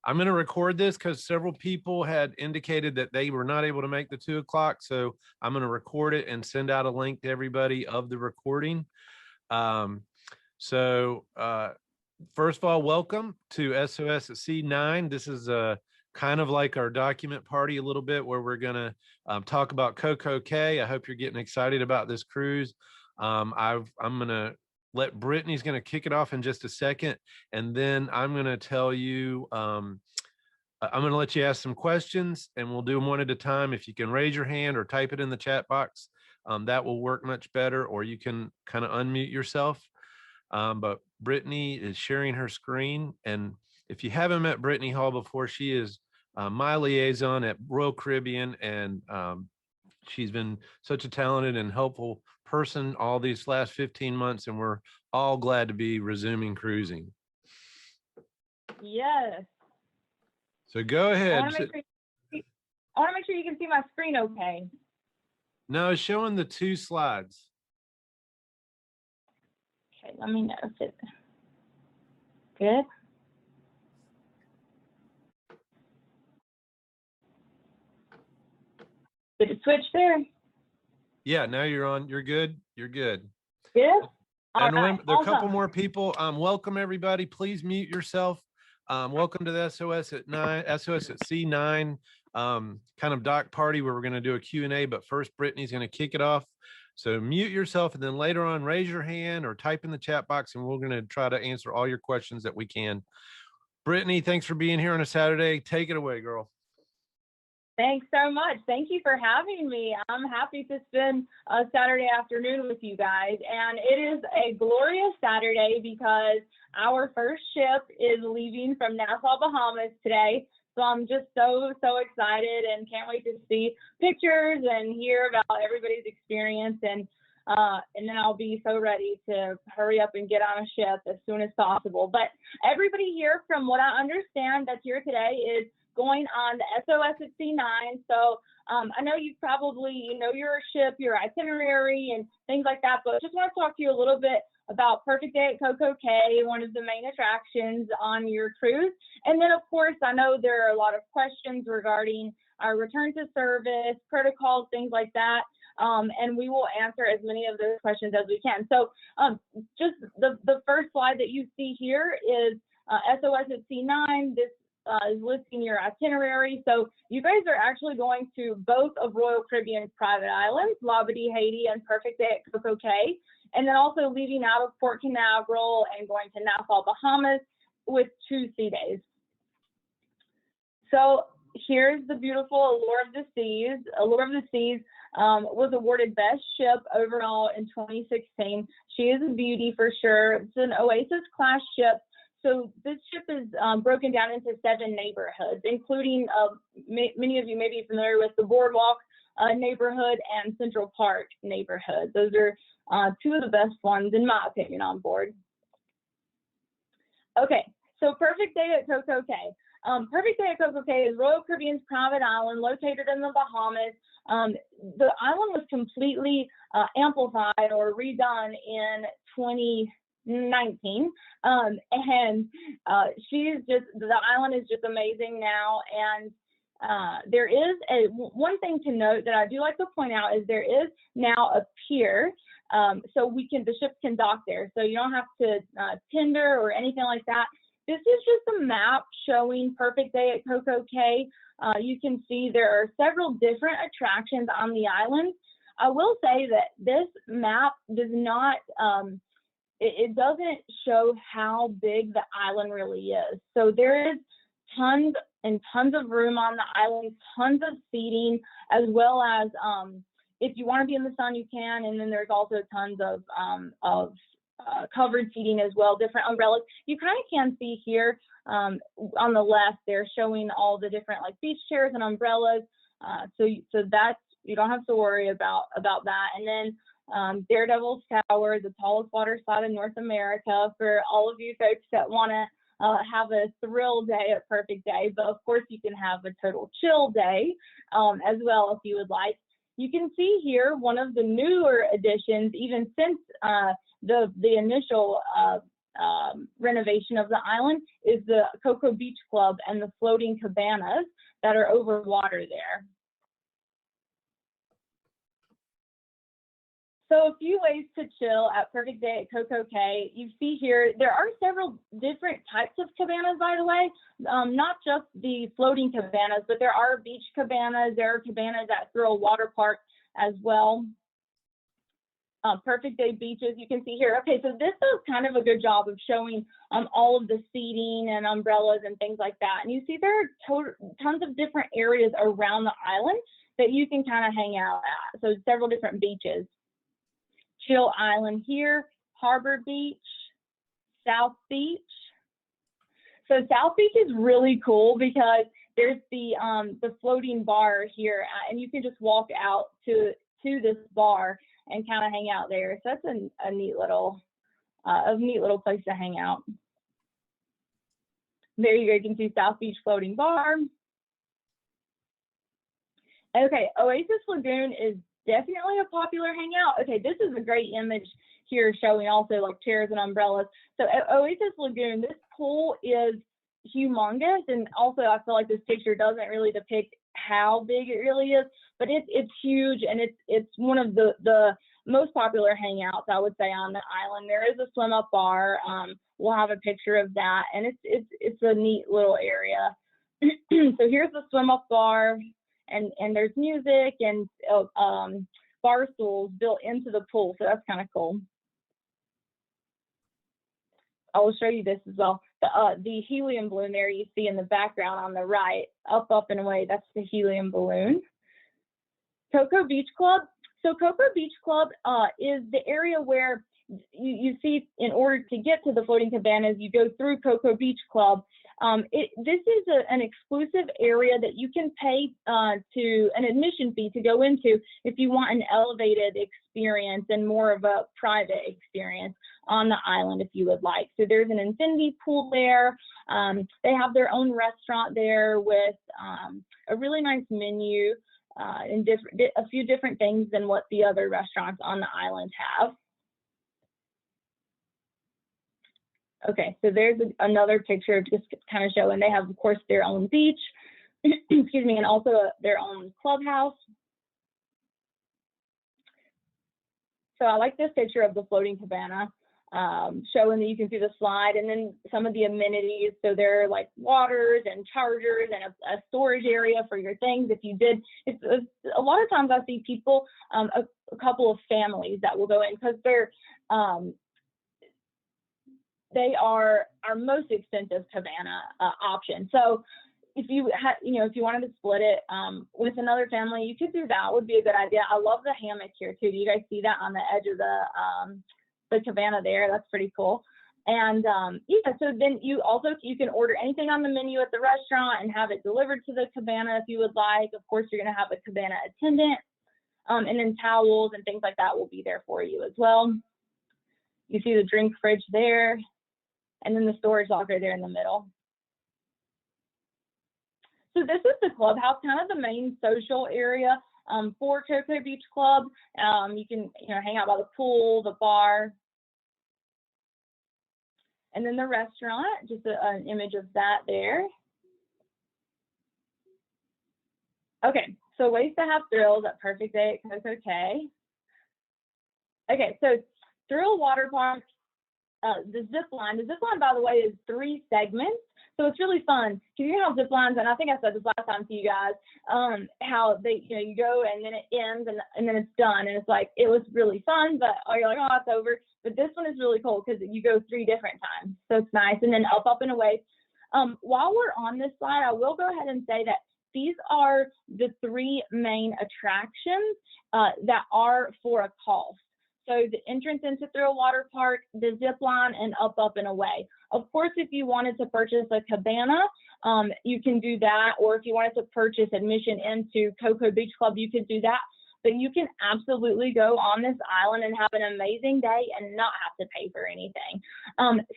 I'm going to record this because several people had indicated that they were not able to make the 2 o'clock. So I'm going to record it and send out a link to everybody of the recording. First of all, welcome to SOS at C9. This is kind of like our document party a little bit, where we're going to talk about Coco Cay. I hope you're getting excited about this cruise. I'm going to let Brittany's going to kick it off in just a second, and then I'm going to tell you, I'm going to let you ask some questions, and we'll do them one at a time. If you can raise your hand or type it in the chat box, that will work much better, or you can kind of unmute yourself. But Brittany is sharing her screen, and if you haven't met Brittany Hall before, she is my liaison at Royal Caribbean, and she's been such a talented and helpful person all these last 15 months, and we're all glad to be resuming cruising. Yes. So go ahead. I want to make sure you can see my screen okay. No, it's showing the 2 slides. Okay, let me know if it's good. Did it switch there? Yeah, now you're on. You're good. You're good. Good. And remember, there are a couple more people. Welcome everybody. Please mute yourself. Welcome to the SOS at C9 kind of doc party, where we're going to do a Q&A. But first, Brittany's going to kick it off. So mute yourself, and then later on, raise your hand or type in the chat box, and we're going to try to answer all your questions that we can. Brittany, thanks for being here on a Saturday. Take it away, girl. Thanks so much. Thank you for having me. I'm happy to spend a Saturday afternoon with you guys. And it is a glorious Saturday because our first ship is leaving from Nassau, Bahamas today. So I'm just so excited and can't wait to see pictures and hear about everybody's experience. And then I'll be so ready to hurry up and get on a ship as soon as possible. But everybody here, from what I understand, that's here today is going on the SOS at C9. So I know you probably know your ship, your itinerary, and things like that, but just want to talk to you a little bit about Perfect Day at Coco Cay, one of the main attractions on your cruise. And then, of course, I know there are a lot of questions regarding our return to service, protocols, things like that. And we will answer as many of those questions as we can. So just the first slide that you see here is SOS at C9. This is listing your itinerary. So you guys are actually going to both of Royal Caribbean's private islands, Labadee, Haiti, and Perfect Day at Coco Cay, and then also leaving out of Port Canaveral and going to Nassau, Bahamas with 2 sea days. So here's the beautiful Allure of the Seas. Allure of the Seas was awarded Best Ship overall in 2016. She is a beauty for sure. It's an Oasis class ship. So this ship is broken down into 7 neighborhoods, including many of you may be familiar with the Boardwalk neighborhood and Central Park neighborhood. Those are 2 of the best ones, in my opinion, on board. Okay, so Perfect Day at Coco Cay. Perfect Day at Coco Cay is Royal Caribbean's private island located in the Bahamas. The island was completely amplified or redone in 2019, and the island is just amazing now. And there is one thing to note that I do like to point out is there is now a pier, so the ships can dock there, so you don't have to tender or anything like that. This is just a map showing Perfect Day at Coco Cay. You can see there are several different attractions on the island. I will say that this map does not it doesn't show how big the island really is. So there is tons and tons of room on the island, tons of seating, as well as if you want to be in the sun, you can. And then there's also tons of covered seating as well, different umbrellas. You kind of can see here on the left, they're showing all the different like beach chairs and umbrellas. So that's, you don't have to worry about that. And then Daredevil's Tower, the tallest water slide in North America, for all of you folks that want to have a thrill day at Perfect Day. But of course, you can have a total chill day as well if you would like. You can see here one of the newer additions, even since the initial renovation of the island is the Cocoa Beach Club and the floating cabanas that are over water there. So a few ways to chill at Perfect Day at Coco Cay. You see here, there are several different types of cabanas, by the way, not just the floating cabanas, but there are beach cabanas. There are cabanas at Thrill Water Park as well. Perfect Day beaches, you can see here. Okay, so this does kind of a good job of showing all of the seating and umbrellas and things like that. And you see there are tons of different areas around the island that you can kind of hang out at. So several different beaches. Chill Island here, Harbor Beach, South Beach. So South Beach is really cool because there's the floating bar here, and you can just walk out to this bar and kind of hang out there. So that's a neat little place to hang out. There you go. You can see South Beach floating bar. Okay, Oasis Lagoon is definitely a popular hangout. Okay, this is a great image here showing also like chairs and umbrellas. So at Oasis Lagoon, this pool is humongous, and also I feel like this picture doesn't really depict how big it really is, but it's huge, and it's one of the most popular hangouts, I would say, on the island. There is a swim up bar. We'll have a picture of that, and it's a neat little area. So here's the swim up bar. And there's music and bar stools built into the pool, so that's kind of cool. I will show you this as well. The helium balloon there you see in the background on the right, up and away, that's the helium balloon. Cocoa Beach Club. So Cocoa Beach Club is the area where you see, in order to get to the floating cabanas, you go through Cocoa Beach Club. This is an exclusive area that you can pay to an admission fee to go into if you want an elevated experience and more of a private experience on the island if you would like. So there's an infinity pool there. They have their own restaurant there with a really nice menu and a few different things than what the other restaurants on the island have. Okay, so there's another picture just kind of showing they have, of course, their own beach, excuse me, and also their own clubhouse. So I like this picture of the floating cabana, showing that you can see the slide and then some of the amenities. So there are like waters and chargers and a storage area for your things. If you did, a lot of times I see people, a couple of families that will go in because they are our most expensive cabana option. So if you had, if you wanted to split it with another family, you could do that. Would be a good idea. I love the hammock here too. Do you guys see that on the edge of the cabana there? That's pretty cool. And yeah, so then you can order anything on the menu at the restaurant and have it delivered to the cabana if you would like. Of course, you're gonna have a cabana attendant, and then towels and things like that will be there for you as well. You see the drink fridge there. And then the storage locker there in the middle. So this is the clubhouse, kind of the main social area for Cocoa Beach Club. You can hang out by the pool, the bar, and then the restaurant, just an image of that there. Okay, so ways to have thrills at Perfect Day at Coco Cay. Okay, so Thrill Water Park. The zip line, by the way, is 3 segments. So it's really fun. You know how zip lines, and I think I said this last time to you guys, how they, you go and then it ends and then it's done. And it's like, it was really fun, but you're like, oh, it's over. But this one is really cool because you go 3 different times. So it's nice. And then up and away. While we're on this slide, I will go ahead and say that these are the 3 main attractions that are for a cost. So the entrance into Thrill Water Park, the zip line, and up and away. Of course, if you wanted to purchase a cabana, you can do that. Or if you wanted to purchase admission into Cocoa Beach Club, you could do that. But you can absolutely go on this island and have an amazing day and not have to pay for anything.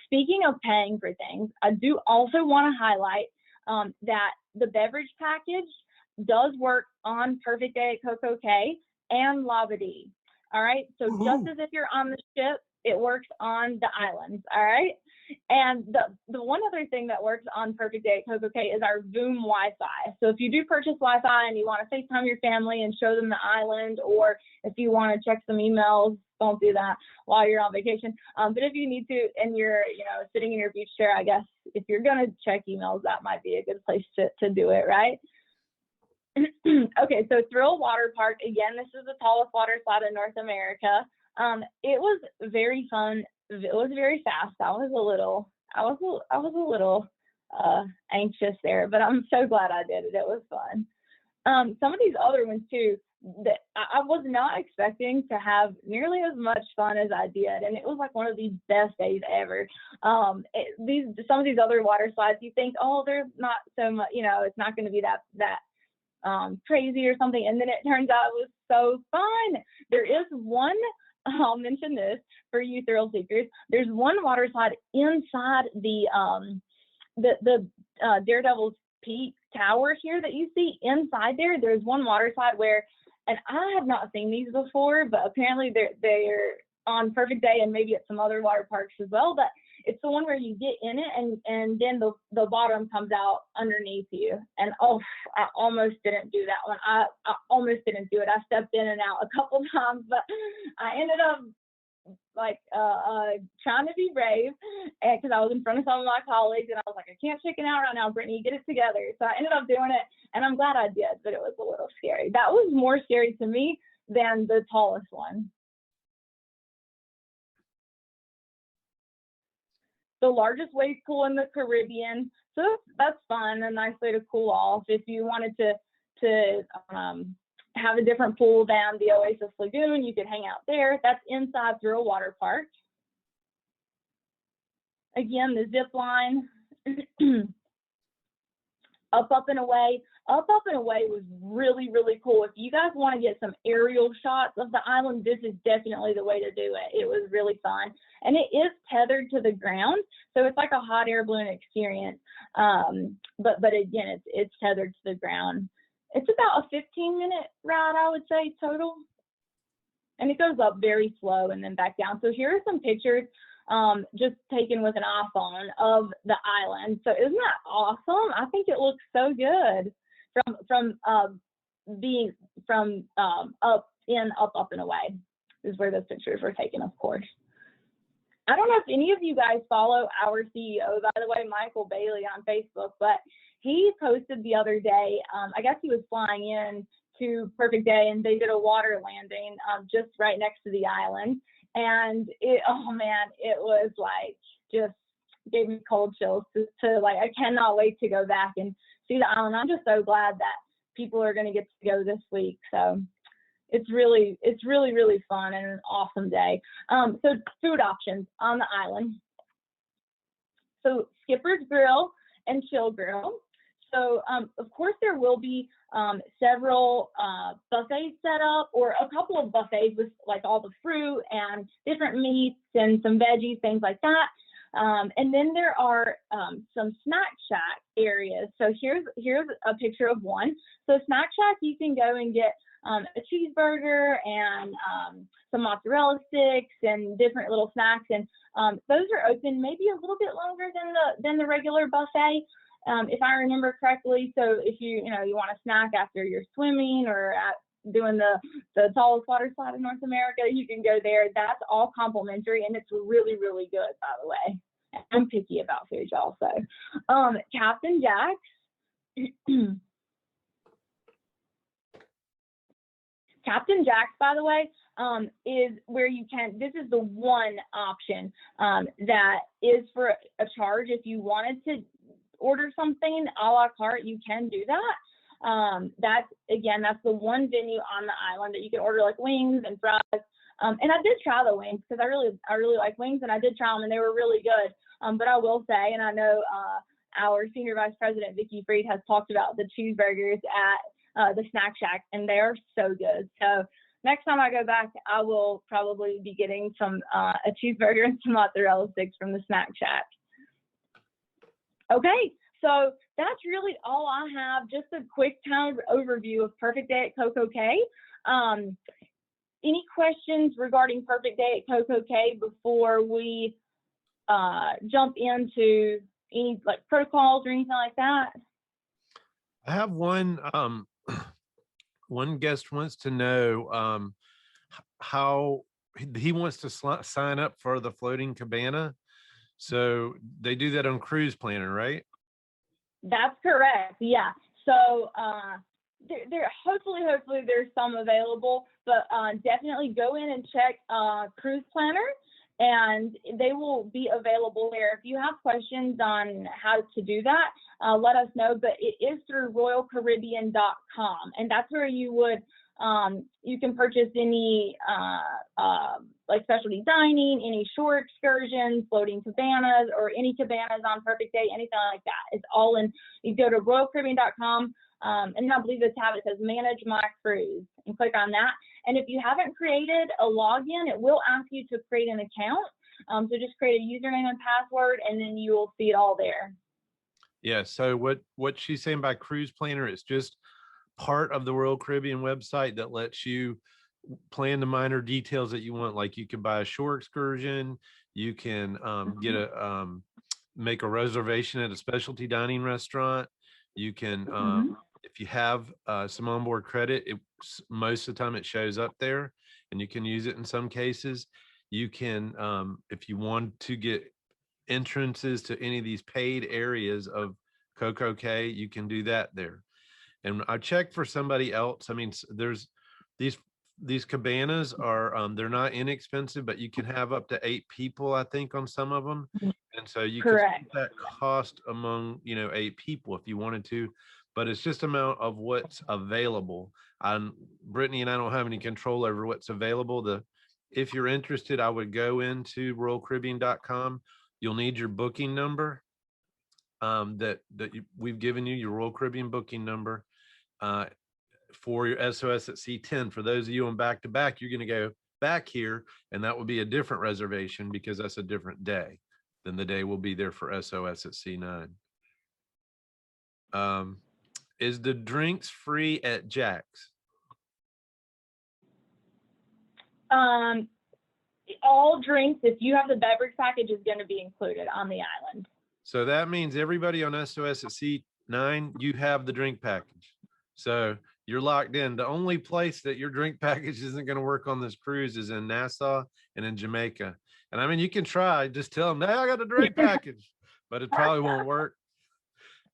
Speaking of paying for things, I do also want to highlight that the beverage package does work on Perfect Day at Coco Cay and Labadee. All right, so just as if you're on the ship, it works on the islands, all right? And the one other thing that works on Perfect Day at Coco Cay is our Voom Wi-Fi. So if you do purchase Wi-Fi and you want to FaceTime your family and show them the island, or if you want to check some emails, don't do that while you're on vacation. But if you need to and you're, sitting in your beach chair, I guess if you're going to check emails, that might be a good place to do it, right? Okay, so Thrill Water Park, again, this is the tallest water slide in North America. It was very fun. It was very fast. I was a little anxious there, but I'm so glad I did it. It was fun. Some of these other ones too, that I was not expecting to have nearly as much fun as I did, and it was like one of the best days ever. Some of these other water slides, you think, oh, they're not so much, it's not going to be that crazy or something, and then it turns out it was so fun. There is one. I'll mention this for you thrill seekers. There's one water slide inside the Daredevil's Peak Tower here that you see inside there. There's one water slide where, and I have not seen these before, but apparently they're on Perfect Day and maybe at some other water parks as well. But it's the one where you get in it and then the bottom comes out underneath you. And oh, I almost didn't do that one. I almost didn't do it. I stepped in and out a couple times, but I ended up trying to be brave, and because I was in front of some of my colleagues and I was like, I can't chicken out right now, Brittany, get it together. So I ended up doing it, and I'm glad I did, but it was a little scary. That was more scary to me than the tallest one. The largest wave pool in the Caribbean. So that's fun, a nice way to cool off. If you wanted to have a different pool than the Oasis Lagoon, you could hang out there. That's inside Thrill Water Park. Again, the zip line, Up and Away. Up and Away was really, really cool. If you guys want to get some aerial shots of the island, this is definitely the way to do it. It was really fun. And it is tethered to the ground, so it's like a hot air balloon experience. But again, it's tethered to the ground. It's about a 15-minute ride, I would say, total. And it goes up very slow and then back down. So here are some pictures just taken with an iPhone of the island. So isn't that awesome? I think it looks so good from up and away is where those pictures were taken, of course. I don't know if any of you guys follow our CEO, by the way, Michael Bailey on Facebook, but he posted the other day, I guess he was flying in to Perfect Day and they did a water landing just right next to the island. And it was like, just gave me cold chills to like, I cannot wait to go back and see the island. I'm just so glad that people are going to get to go this week. So it's really, really fun and an awesome day. So food options on the island. So Skipper's Grill and Chill Grill. So of course there will be several buffets set up, or a couple of buffets with like all the fruit and different meats and some veggies, things like that. And then there are some snack shack areas. So here's a picture of one. So snack shack, you can go and get a cheeseburger and some mozzarella sticks and different little snacks. And those are open maybe a little bit longer than the regular buffet, if I remember correctly. So if you want a snack after you're swimming or doing the tallest water slide in North America, you can go there. That's all complimentary, and it's really, really good, by the way. I'm picky about food, y'all. So Captain Jack's. Captain Jack's, by the way, is where you can, this is the one option that is for a charge. If you wanted to order something a la carte, you can do that. That's the one venue on the island that you can order like wings and fries. And I did try the wings because I really like wings, and I did try them and they were really good. But I will say, and I know our Senior Vice President, Vicki Freed, has talked about the cheeseburgers at the Snack Shack, and they are so good. So next time I go back, I will probably be getting a cheeseburger and some mozzarella sticks from the Snack Shack. Okay, so that's really all I have. Just a quick kind of overview of Perfect Day at Coco Cay. any questions regarding Perfect Day at Coco Cay before we jump into any like protocols or anything like that? I have one one guest wants to know how he wants to sign up for the floating cabana. So they do that on Cruise Planner, right? That's correct. Yeah. So there hopefully there's some available, but definitely go in and check Cruise Planner, and they will be available there. If you have questions on how to do that, let us know. But it is through RoyalCaribbean.com, and that's where you would you can purchase any like specialty dining, any shore excursions, floating cabanas, or any cabanas on Perfect Day, anything like that. It's all in. You go to RoyalCaribbean.com, and I believe the tab it says Manage My Cruise, and click on that. And if you haven't created a login, it will ask you to create an account. So just create a username and password, and then you will see it all there. Yeah. So what she's saying by Cruise Planner is just part of the Royal Caribbean website that lets you plan the minor details that you want. Like you can buy a shore excursion, you can get a make a reservation at a specialty dining restaurant. You can if you have some onboard credit, most of the time it shows up there, and you can use it in some cases. You can if you want to get entrances to any of these paid areas of Coco Cay, you can do that there. And I checked for somebody else. I mean, there's these cabanas are they're not inexpensive, but you can have up to 8 people, I think, on some of them. And so you could split that cost among 8 people if you wanted to, but it's just amount of what's available. Brittany and I don't have any control over what's available. If you're interested, I would go into RoyalCaribbean.com. You'll need your booking number we've given you, your Royal Caribbean booking number for your SOS at Sea 10. For those of you on back-to-back, you're going to go back here, and that will be a different reservation because that's a different day than the day we'll be there for SOS at Sea 9. Is the drinks free at Jack's? All drinks, if you have the beverage package, is going to be included on the island. So that means everybody on SOS at Sea 9, you have the drink package. So you're locked in. The only place that your drink package isn't going to work on this cruise is in Nassau and in Jamaica. And I mean, you can try, just tell them, hey, I got a drink package, but it probably won't work.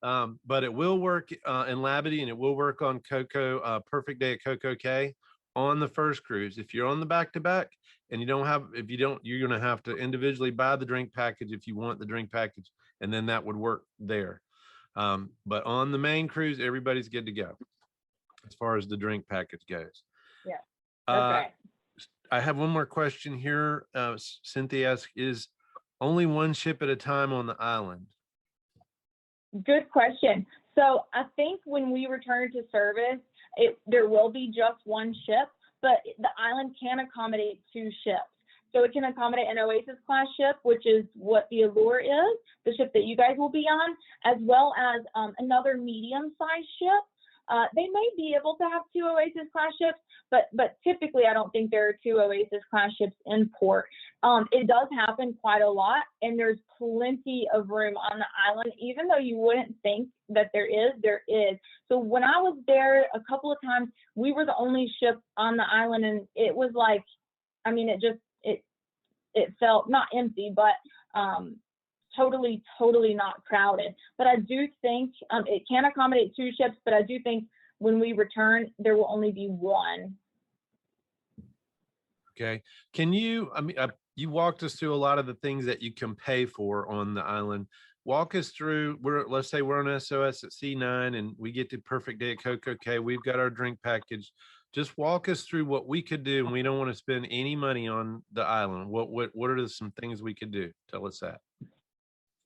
But it will work in Labadee, and it will work on Perfect Day at Coco Cay on the first cruise. If you're on the back-to-back and you're going to have to individually buy the drink package if you want the drink package, and then that would work there. But on the main cruise, everybody's good to go as far as the drink package goes. Yeah. Okay. I have one more question here. Cynthia asks, is only one ship at a time on the island? Good question. So I think when we return to service, there will be just one ship, but the island can accommodate 2 ships. So it can accommodate an Oasis class ship, which is what the Allure is, the ship that you guys will be on, as well as another medium-sized ship. They may be able to have 2 Oasis class ships, but typically I don't think there are 2 Oasis class ships in port. It does happen quite a lot, and there's plenty of room on the island, even though you wouldn't think that there is. So when I was there a couple of times, we were the only ship on the island, and it was like, I mean, it felt not empty, but totally not crowded. But I do think it can accommodate 2 ships, but I do think when we return, there will only be 1. Okay. Can you, you walked us through a lot of the things that you can pay for on the island. Walk us through, let's say we're on SOS at Sea 9 and we get to Perfect Day at Coco Cay. We've got our drink package. Just walk us through what we could do, and we don't want to spend any money on the island. What are some things we could do? Tell us that.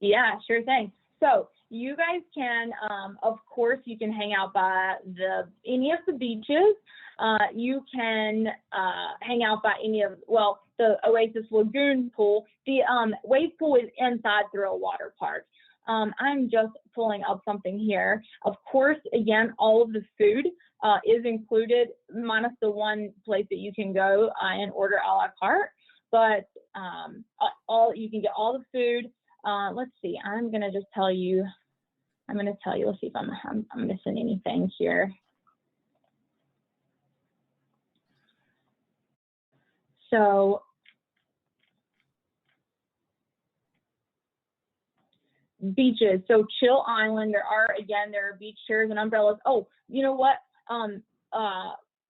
Yeah, sure thing. So you guys can, of course, you can hang out by any of the beaches. You can hang out by the Oasis Lagoon pool. The wave pool is inside Thrill Water Park. I'm just pulling up something here. Of course, again, all of the food is included, minus the one place that you can go and order a la carte. But you can get all the food. Let's see. I'm gonna just tell you. I'm gonna tell you. Let's see if I'm missing anything here. So beaches. So Chill Island, there are beach chairs and umbrellas. Oh, you know what?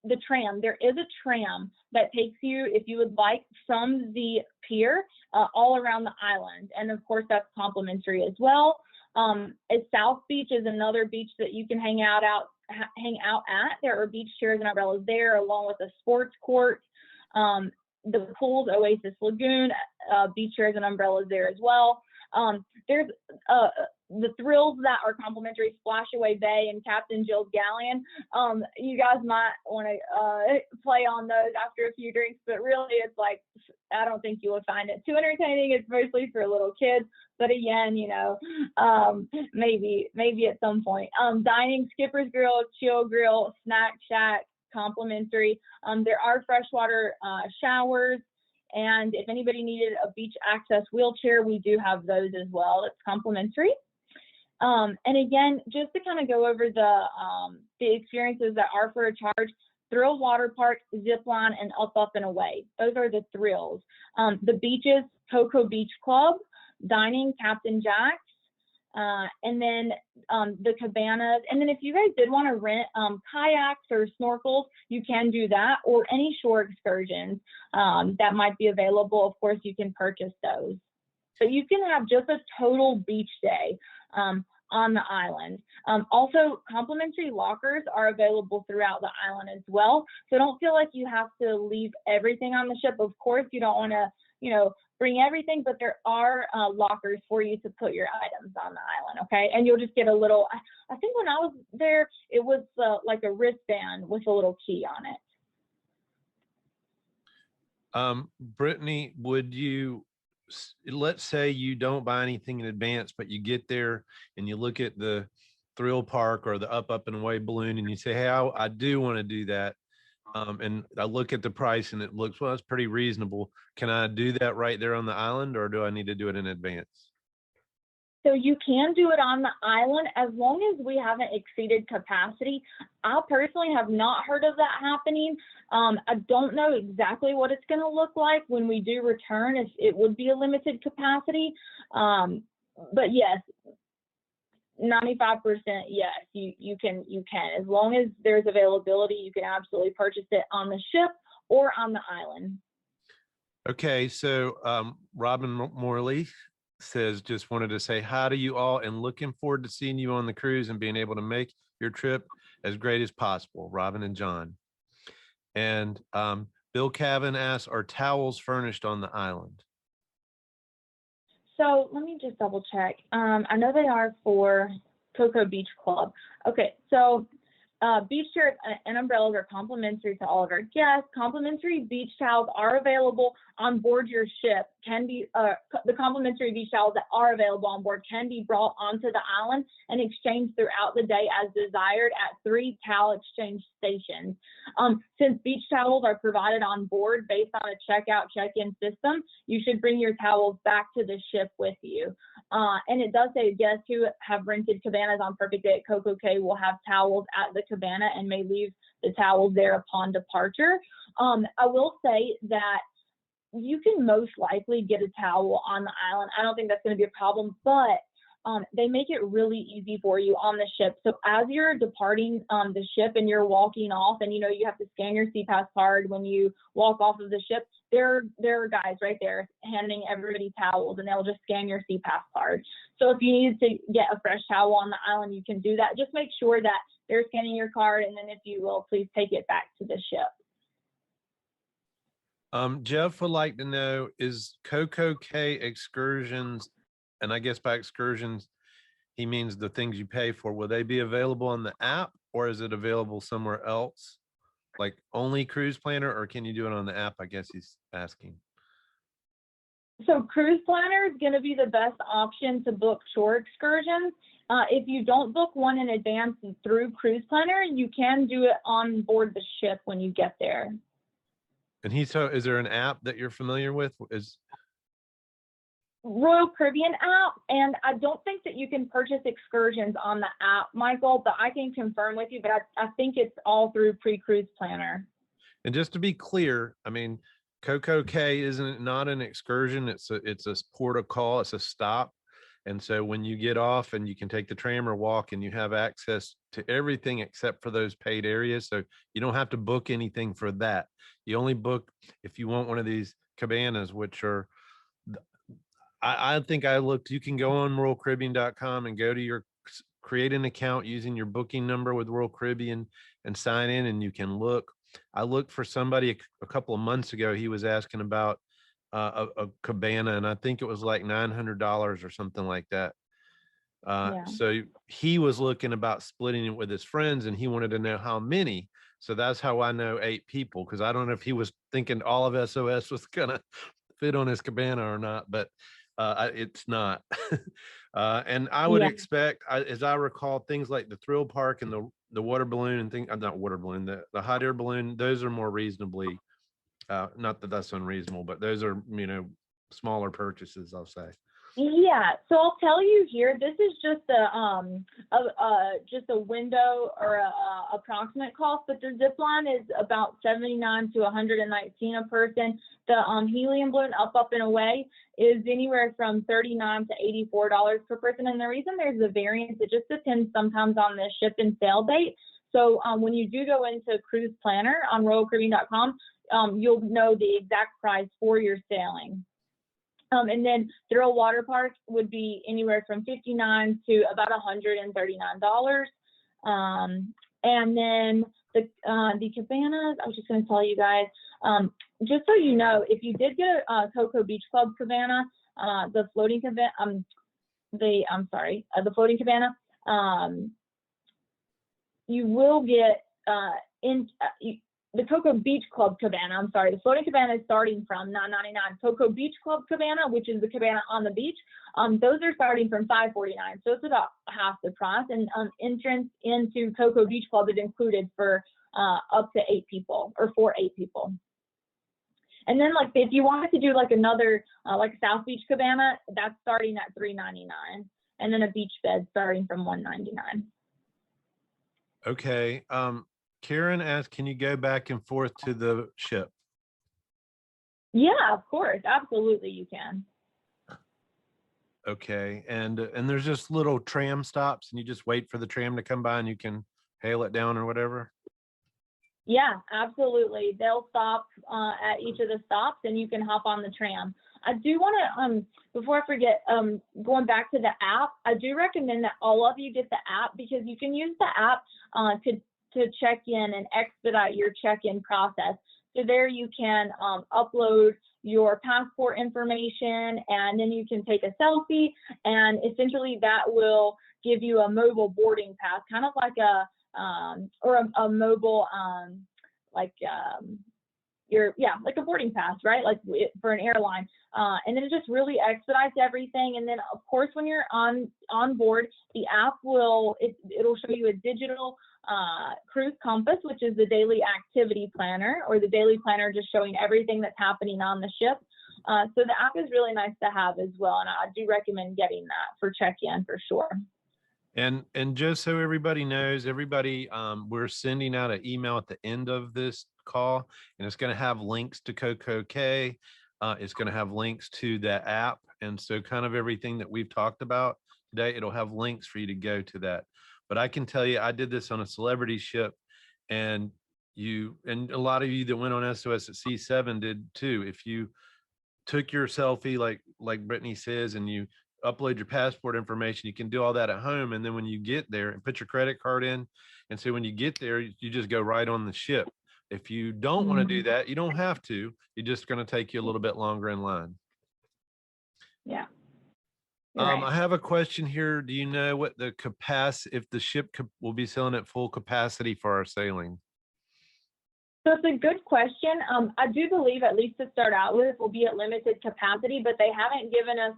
The tram, there is a tram that takes you, if you would like, from the pier all around the island. And of course, that's complimentary as well. South Beach is another beach that you can hang out at. There are beach chairs and umbrellas there, along with a sports court. The pools, Oasis Lagoon, beach chairs and umbrellas there as well. There's the thrills that are complimentary, Splashaway Bay and Captain Jill's Galleon. You guys might want to play on those after a few drinks, but really it's like, I don't think you will find it too entertaining. It's mostly for little kids, but again, you know, maybe at some point. Dining, Skipper's Grill, Chill Grill, Snack Shack, complimentary. There are freshwater showers. And if anybody needed a beach access wheelchair, we do have those as well. It's complimentary. And again, just to kind of go over the experiences that are for a charge: Thrill Water Park, Zip Line, and Up and Away. Those are the thrills. The beaches, Cocoa Beach Club, dining, Captain Jack's, and then the cabanas. And then if you guys did want to rent kayaks or snorkels, you can do that, or any shore excursions that might be available. Of course, you can purchase those. But you can have just a total beach day on the island. Also, complimentary lockers are available throughout the island as well. So don't feel like you have to leave everything on the ship. Of course, you don't want to, you know, bring everything, but there are lockers for you to put your items on the island, okay? And you'll just get a little, I think when I was there, it was like a wristband with a little key on it. Brittany, would you, let's say you don't buy anything in advance, but you get there and you look at the thrill park or the up and away balloon and you say, hey, I do want to do that. And I look at the price and it looks, well, it's pretty reasonable. Can I do that right there on the island, or do I need to do it in advance? So you can do it on the island as long as we haven't exceeded capacity. I personally have not heard of that happening. I don't know exactly what it's going to look like when we do return, if it would be a limited capacity. But yes, 95% yes, you can. As long as there's availability, you can absolutely purchase it on the ship or on the island. Okay, so Robin Morley says, just wanted to say hi to you all and looking forward to seeing you on the cruise and being able to make your trip as great as possible, Robin and John. And Bill Cavan asks, are towels furnished on the island? So let me just double check. I know they are for Cocoa Beach Club. Okay, so beach chairs and umbrellas are complimentary to all of our guests. Complimentary beach towels are available on board your ship. The complimentary beach towels that are available on board can be brought onto the island and exchanged throughout the day as desired at 3 towel exchange stations. Since beach towels are provided on board based on a check-in system, you should bring your towels back to the ship with you. And it does say guests who have rented cabanas on Perfect Day at Coco Cay will have towels at the cabana and may leave the towels there upon departure. I will say that you can most likely get a towel on the island. I don't think that's going to be a problem, but they make it really easy for you on the ship. So as you're departing the ship and you're walking off, and you know you have to scan your SeaPass card when you walk off of the ship, there are guys right there handing everybody towels, and they'll just scan your SeaPass card. So if you need to get a fresh towel on the island, you can do that. Just make sure that they're scanning your card, and then if you will, please take it back to the ship. Jeff would like to know, is Coco Cay excursions, and I guess by excursions, he means the things you pay for, will they be available on the app, or is it available somewhere else? Like only Cruise Planner, or can you do it on the app? I guess he's asking. So Cruise Planner is going to be the best option to book shore excursions. If you don't book one in advance through Cruise Planner, you can do it on board the ship when you get there. And is there an app that you're familiar with? Royal Caribbean app, and I don't think that you can purchase excursions on the app, Michael, but I can confirm with you, but I think it's all through pre-cruise planner. And just to be clear, I mean, Coco Cay isn't not an excursion. It's a port of call. It's a stop. And so when you get off and you can take the tram or walk and you have access to everything except for those paid areas. So you don't have to book anything for that. You only book if you want one of these cabanas, which are, I think I looked, you can go on royalcaribbean.com and go to create an account using your booking number with Royal Caribbean and sign in, and you can look. I looked for somebody a couple of months ago. He was asking about a cabana, and I think it was like $900 or something like that. So he was looking about splitting it with his friends, and he wanted to know how many. So that's how I know 8 people, because I don't know if he was thinking all of SOS was gonna fit on his cabana or not, but it's not. And I would expect, as I recall, things like the thrill park and the water balloon and things, not water balloon, the hot air balloon, those are more reasonably, not that that's unreasonable, but those are, smaller purchases, I'll say. Yeah, so I'll tell you here, this is just a window or a approximate cost, but the zip line is about 79 to 119 a person. The helium balloon up and away is anywhere from $39 to $84 per person. And the reason there's a variance, it just depends sometimes on the ship and sail date. So when you do go into Cruise Planner on royalcaribbean.com, you'll know the exact price for your sailing. And then Thrill Water Park would be anywhere from $59 to about $139. And then the cabanas, I was just going to tell you guys, just so you know, if you did get a Cocoa Beach Club cabana, the floating cabana, the floating cabana, you will get the Cocoa Beach Club cabana, the floating cabana is starting from $9.99. Cocoa Beach Club cabana, which is the cabana on the beach, those are starting from $5.49. So it's about half the price. And entrance into Cocoa Beach Club is included for up to 8 people or for 8 people. And then like if you wanted to do like another like South Beach cabana, that's starting at $3.99. And then a beach bed starting from $1.99. Okay. Karen asked, can you go back and forth to the ship? Yeah, of course. Absolutely, you can. Okay. And there's just little tram stops, and you just wait for the tram to come by and you can hail it down or whatever? Yeah, absolutely. They'll stop at each of the stops and you can hop on the tram. I do want to, before I forget, going back to the app, I do recommend that all of you get the app, because you can use the app to check in and expedite your check-in process. So there you can upload your passport information, and then you can take a selfie, and essentially that will give you a mobile boarding pass, kind of like a mobile like a boarding pass, right? Like for an airline. And then it just really expedites everything. And then of course, when you're on board, the app it'll show you a digital cruise compass, which is the daily activity planner, or the daily planner just showing everything that's happening on the ship. So the app is really nice to have as well. And I do recommend getting that for check-in for sure. And just so everybody knows, we're sending out an email at the end of this call, and it's going to have links to Coco Cay. It's going to have links to the app. And so kind of everything that we've talked about today, it'll have links for you to go to that. But I can tell you, I did this on a celebrity ship, and a lot of you that went on SOS at C7 did too. If you took your selfie, like Brittany says, and you upload your passport information, you can do all that at home. And then when you get there, and put your credit card in. And so when you get there, you just go right on the ship. If you don't want to do that, you don't have to. You're just going to take you a little bit longer in line. Yeah. Right. I have a question here. Do you know what the capacity, if the ship will be sailing at full capacity for our sailing? So it's a good question. I do believe, at least to start out with, will be at limited capacity, but they haven't given us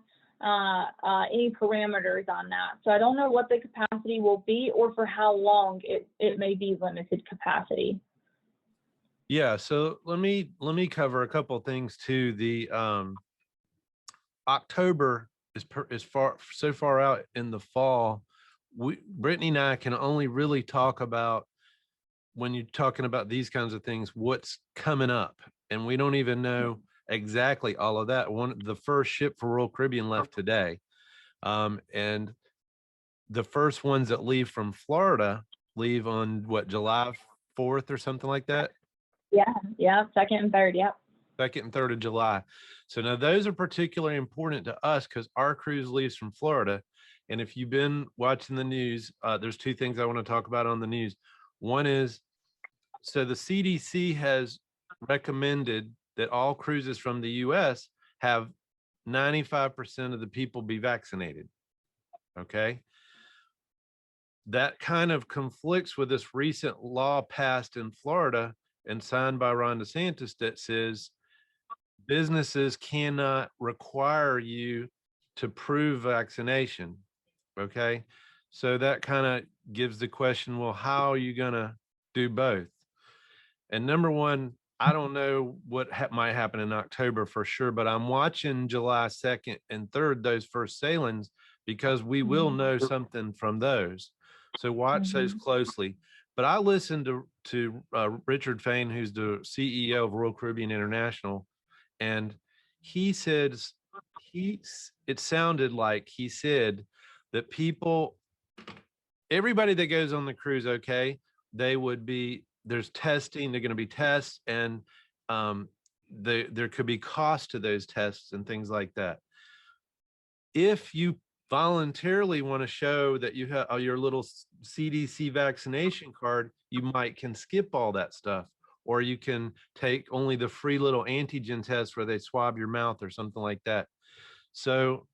any parameters on that. So I don't know what the capacity will be or for how long it may be limited capacity. Yeah, so let me cover a couple of things too. The October is so far out in the fall. Brittany and I can only really talk about, when you're talking about these kinds of things, what's coming up, and we don't even know exactly all of that. The first ship for Royal Caribbean left today, and the first ones that leave from Florida leave on what, July 4th or something like that. Yeah, second and third. Yep. 2nd and 3rd of July. So now those are particularly important to us because our cruise leaves from Florida. And if you've been watching the news, there's two things I want to talk about on the news. One is, so the CDC has recommended that all cruises from the US have 95% of the people be vaccinated. Okay. That kind of conflicts with this recent law passed in Florida and signed by Ron DeSantis that says businesses cannot require you to prove vaccination. Okay. So that kind of gives the question, well, how are you going to do both? And number one, I don't know what might happen in October for sure, but I'm watching July 2nd and 3rd, those first sailings, because we will know something from those. So watch those closely. But I listened to Richard Fain, who's the CEO of Royal Caribbean International, and he said it sounded like he said that everybody that goes on the cruise, okay, there's testing, they're going to be tests, and there could be cost to those tests and things like that. If you voluntarily want to show that you have your little CDC vaccination card, you can skip all that stuff, or you can take only the free little antigen test where they swab your mouth or something like that. So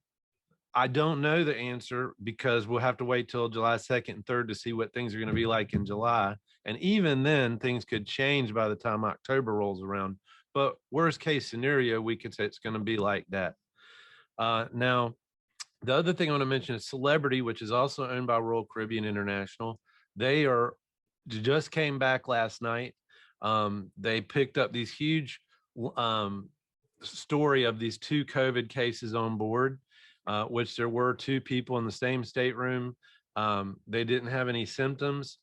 I don't know the answer because we'll have to wait till July 2nd and 3rd to see what things are going to be like in July. And even then, things could change by the time October rolls around. But worst case scenario, we could say it's going to be like that. Now, the other thing I want to mention is Celebrity, which is also owned by Royal Caribbean International. They just came back last night. They picked up these huge story of these 2 COVID cases on board, which there were 2 people in the same stateroom. They didn't have any symptoms.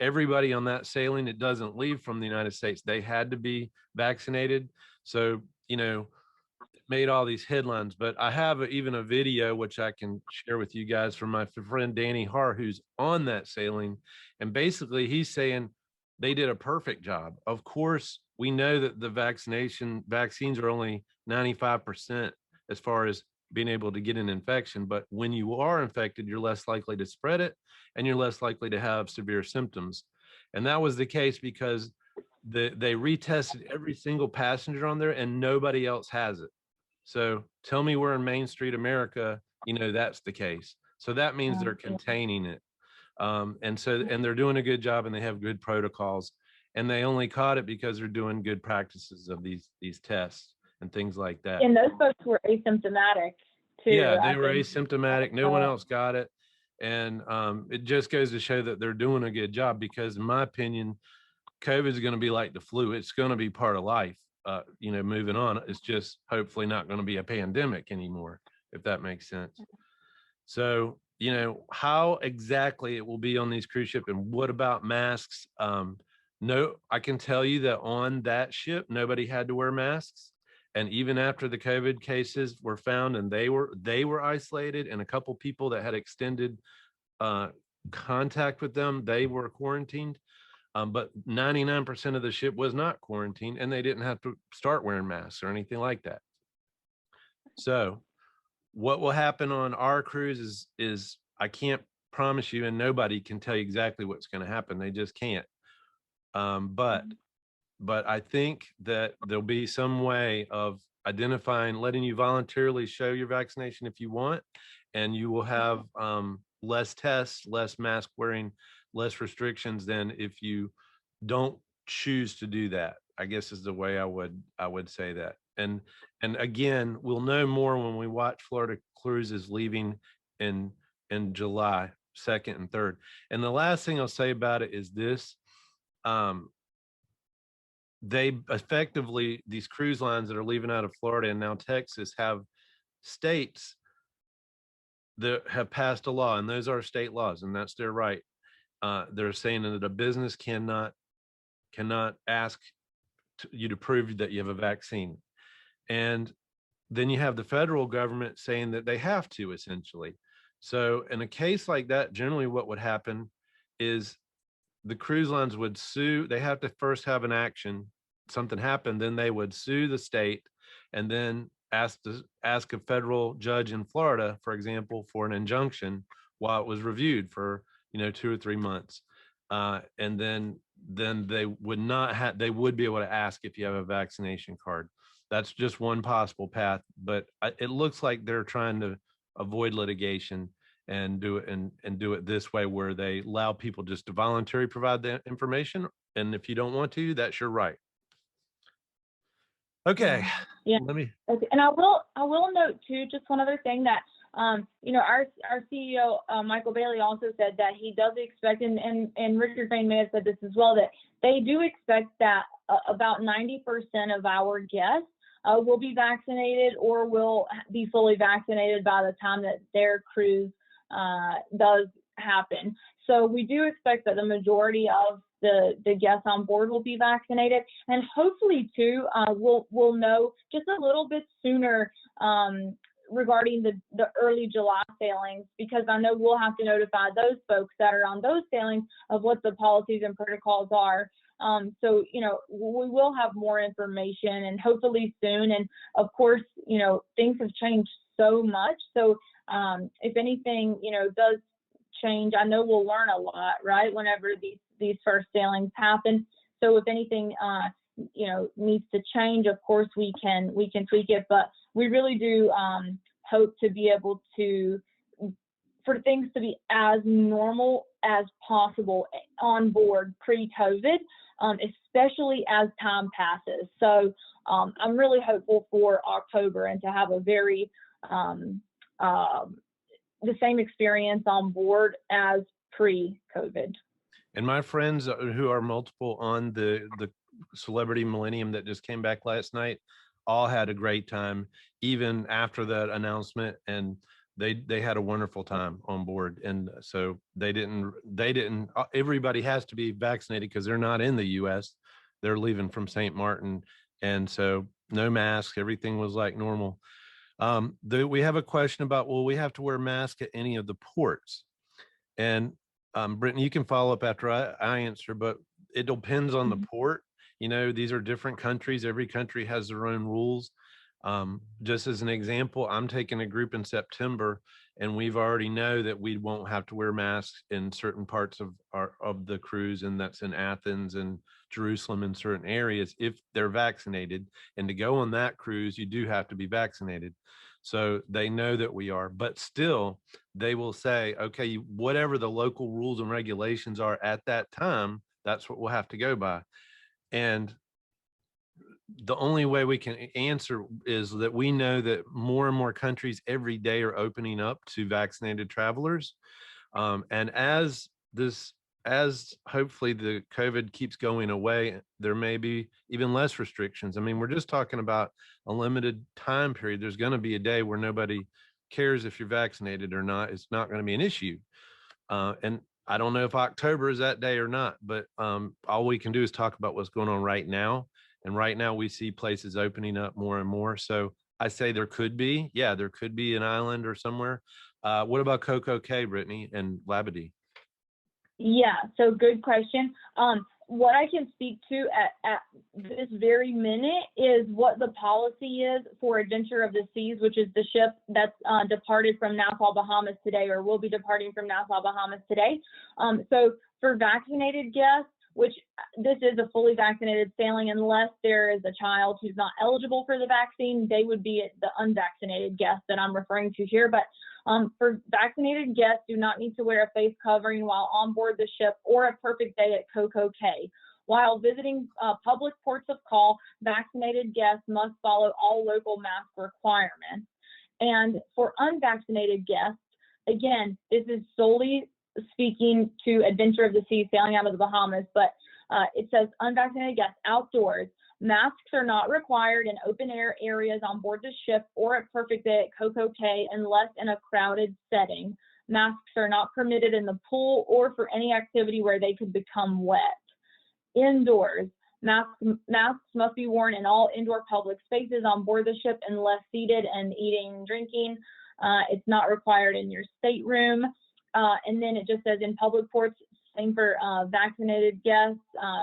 Everybody on that sailing that doesn't leave from the United States, they had to be vaccinated. So, made all these headlines, but I have even a video which I can share with you guys from my friend Danny Har, who's on that sailing. And basically he's saying they did a perfect job. Of course, we know that the vaccines are only 95% as far as being able to get an infection. But when you are infected, you're less likely to spread it and you're less likely to have severe symptoms. And that was the case because they retested every single passenger on there and nobody else has it. So tell me where in Main Street America, that's the case. So that means they're containing it. And they're doing a good job and they have good protocols, and they only caught it because they're doing good practices of these tests and things like that. And those folks were asymptomatic too. Yeah, they were asymptomatic. No one else got it. And it just goes to show that they're doing a good job because, in my opinion, COVID is going to be like the flu. It's going to be part of life. Moving on, it's just hopefully not going to be a pandemic anymore, if that makes sense. So, how exactly it will be on these cruise ships and what about masks? No, I can tell you that on that ship, nobody had to wear masks. And even after the COVID cases were found and they were isolated, and a couple people that had extended contact with them, they were quarantined. But 99% of the ship was not quarantined and they didn't have to start wearing masks or anything like that. So what will happen on our cruise is I can't promise you, and nobody can tell you exactly what's going to happen. They just can't. But I think that there'll be some way of letting you voluntarily show your vaccination if you want, and you will have less tests, less mask wearing, less restrictions than if you don't choose to do that, I guess is the way I would say that. And again, we'll know more when we watch Florida cruises leaving in July 2nd and 3rd. And the last thing I'll say about it is this. They effectively, these cruise lines that are leaving out of Florida and now Texas, have states that have passed a law, and those are state laws, and that's their right. They're saying that a business cannot ask you to prove that you have a vaccine. And then you have the federal government saying that they have to, essentially. So in a case like that, generally what would happen is the cruise lines would sue. They have to first have an action, something happened, then they would sue the state, and then ask a federal judge in Florida, for example, for an injunction while it was reviewed for 2 or 3 months. And then they would not have, they would be able to ask if you have a vaccination card. That's just one possible path, but it looks like they're trying to avoid litigation and do it and do it this way, where they allow people just to voluntarily provide that information. And if you don't want to, that's your right. Okay. Yeah. Let me. Okay. And I will note too, just one other thing that, our CEO, Michael Bailey, also said that he does expect, and Richard Fain may have said this as well, that they do expect that about 90% of our guests will be vaccinated or will be fully vaccinated by the time that their cruise does happen. So we do expect that the majority of the guests on board will be vaccinated, and hopefully too, we'll know just a little bit sooner regarding the early July sailings, because I know we'll have to notify those folks that are on those sailings of what the policies and protocols are. So, we will have more information, and hopefully soon. And of course, things have changed so much. So if anything, does change, I know we'll learn a lot, right, whenever these first sailings happen. So if anything, needs to change, of course we can tweak it, but we really do hope to be able for things to be as normal as possible on board pre-COVID, especially as time passes. So I'm really hopeful for October and to have a very the same experience on board as pre-COVID. And my friends who are multiple on the Celebrity Millennium that just came back last night all had a great time, even after that announcement, and they had a wonderful time on board. And so they didn't everybody has to be vaccinated because they're not in the US. They're leaving from St. Martin, and so no masks, everything was like normal. We have a question about, will we have to wear masks at any of the ports? And Brittany, you can follow up after I answer, but it depends on the port. These are different countries. Every country has their own rules. Just as an example, I'm taking a group in September, and we've already know that we won't have to wear masks in certain parts of the cruise, and that's in Athens and Jerusalem in certain areas if they're vaccinated. And to go on that cruise, you do have to be vaccinated. So they know that we are, but still they will say, okay, whatever the local rules and regulations are at that time, that's what we'll have to go by. And the only way we can answer is that we know that more and more countries every day are opening up to vaccinated travelers. And as hopefully the COVID keeps going away, there may be even less restrictions. I mean, we're just talking about a limited time period. There's going to be a day where nobody cares if you're vaccinated or not. It's not going to be an issue. And I don't know if October is that day or not, but all we can do is talk about what's going on right now. And right now we see places opening up more and more. So I say there could be an island or somewhere. What about Coco Cay, Brittany, and Labadee? Yeah, so good question. What I can speak to at this very minute is what the policy is for Adventure of the Seas, which is the ship that's departed from Nassau, Bahamas today, or will be departing from Nassau, Bahamas today. So for vaccinated guests, which this is a fully vaccinated sailing, unless there is a child who's not eligible for the vaccine, they would be the unvaccinated guests that I'm referring to here. But for vaccinated guests, do not need to wear a face covering while on board the ship or a perfect day at Coco Cay. While visiting public ports of call, vaccinated guests must follow all local mask requirements. And for unvaccinated guests, again, this is solely speaking to Adventure of the Seas sailing out of the Bahamas, but it says unvaccinated guests outdoors. Masks are not required in open air areas on board the ship or at Perfect Day at Coco Cay unless in a crowded setting. Masks are not permitted in the pool or for any activity where they could become wet. Indoors, masks must be worn in all indoor public spaces on board the ship unless seated and eating, drinking. It's not required in your stateroom. And then it just says in public ports, same for vaccinated guests,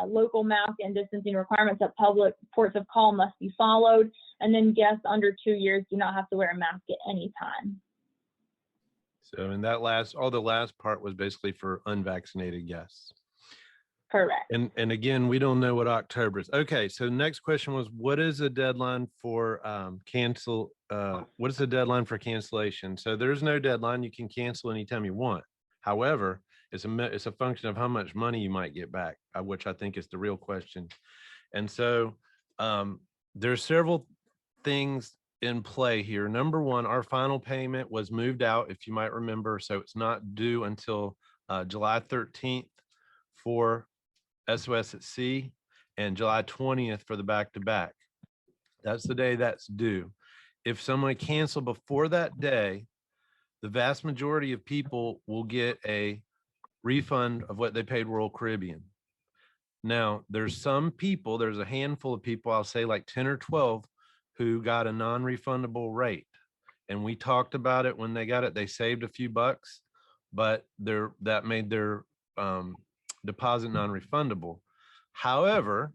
local mask and distancing requirements at public ports of call must be followed. And then guests under 2 years do not have to wear a mask at any time. So in that the last part was basically for unvaccinated guests. Correct. And again, we don't know what October is. Okay, so next question was, what is the deadline for what is the deadline for cancellation? So there's no deadline. You can cancel anytime you want. However, it's a function of how much money you might get back, which I think is the real question. And so there's several things in play here. Number one, our final payment was moved out, if you might remember, so it's not due until July 13th for SOS at Sea and July 20th for the back-to-back. That's the day that's due. If someone canceled before that day, the vast majority of people will get a refund of what they paid Royal Caribbean. Now, there's a handful of people, I'll say like 10 or 12, who got a non-refundable rate. And we talked about it when they got it. They saved a few bucks, but that made their deposit non-refundable. However,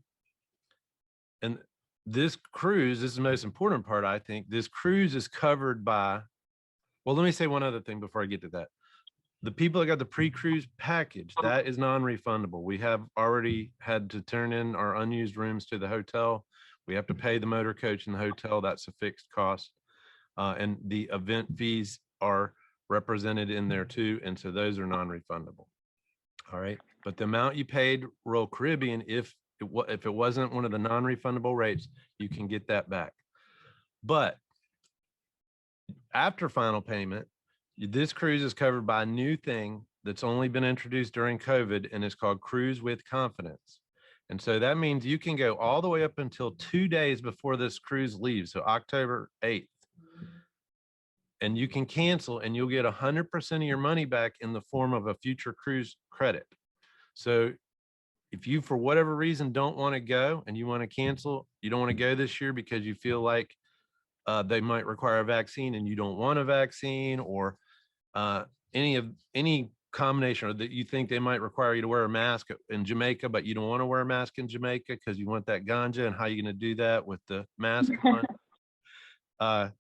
and this cruise is the most important part, I think. This cruise is covered by, well, let me say one other thing before I get to that. The people that got the pre-cruise package, that is non-refundable. We have already had to turn in our unused rooms to the hotel. We have to pay the motor coach in the hotel. That's a fixed cost. And the event fees are represented in there too. And so those are non-refundable. All right. But the amount you paid Royal Caribbean, if it wasn't one of the non-refundable rates, you can get that back. But after final payment, this cruise is covered by a new thing that's only been introduced during COVID, and it's called Cruise with Confidence. And so that means you can go all the way up until 2 days before this cruise leaves, so October 8th. And you can cancel and you'll get 100% of your money back in the form of a future cruise credit. So if you, for whatever reason, don't want to go and you want to cancel, you don't want to go this year because you feel like they might require a vaccine and you don't want a vaccine, or any combination, or that you think they might require you to wear a mask in Jamaica, but you don't want to wear a mask in Jamaica because you want that ganja, and how are you going to do that with the mask on?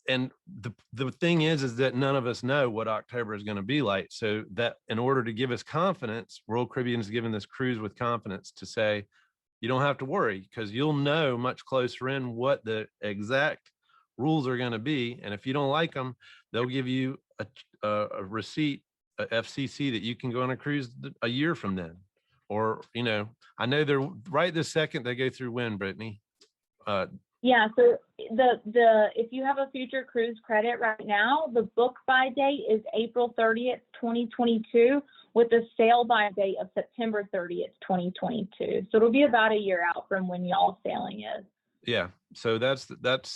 And the thing is that none of us know what October is going to be like. So that in order to give us confidence, Royal Caribbean is giving this cruise with confidence to say, you don't have to worry, because you'll know much closer in what the exact rules are going to be. And if you don't like them, they'll give you a receipt, a FCC, that you can go on a cruise a year from then. Or, I know they're right this second, they go through when, Brittany? Yeah, so if you have a future cruise credit right now, the book by date is April 30th, 2022, with the sail by date of September 30th, 2022. So it'll be about a year out from when y'all sailing is. Yeah, so that's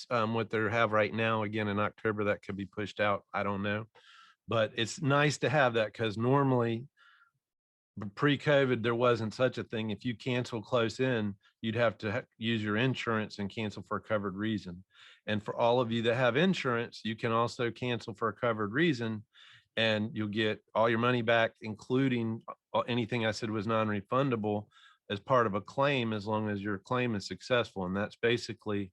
what they have right now. Again, in October, that could be pushed out. I don't know, but it's nice to have that, because normally pre-COVID, there wasn't such a thing. If you cancel close in, you'd have to use your insurance and cancel for a covered reason. And for all of you that have insurance, you can also cancel for a covered reason, and you'll get all your money back, including anything I said was non-refundable, as part of a claim, as long as your claim is successful. And that's basically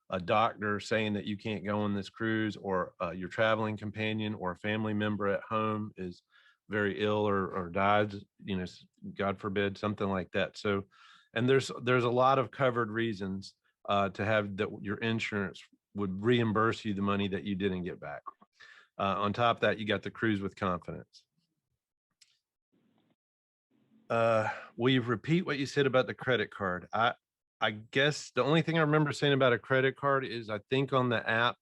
a doctor saying that you can't go on this cruise, or your traveling companion or a family member at home is very ill or died, God forbid, something like that. So, and there's a lot of covered reasons to have that your insurance would reimburse you the money that you didn't get back. On top of that, you got the cruise with confidence. Will you repeat what you said about the credit card? I guess the only thing I remember saying about a credit card is I think on the app,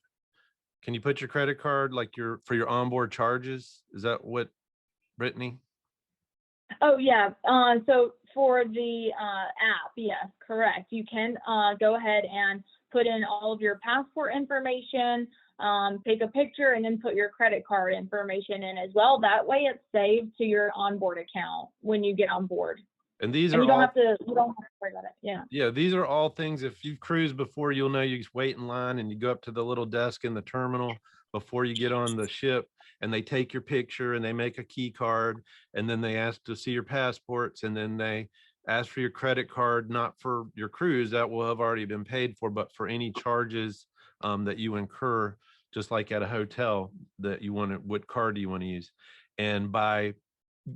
can you put your credit card like for your onboard charges? Is that what, Brittany? Oh, yeah. So for the app, yes, correct. You can go ahead and put in all of your passport information, take a picture, and then put your credit card information in as well. That way it's saved to your onboard account when you get on board. And these And are you don't all, have to worry about it. Yeah. yeah, these are all things. If you've cruised before, you'll know you just wait in line and you go up to the little desk in the terminal before you get on the ship, and they take your picture and they make a key card, and then they ask to see your passports, and then they ask for your credit card, not for your cruise that will have already been paid for, but for any charges that you incur, just like at a hotel that you want to, what card do you want to use? And by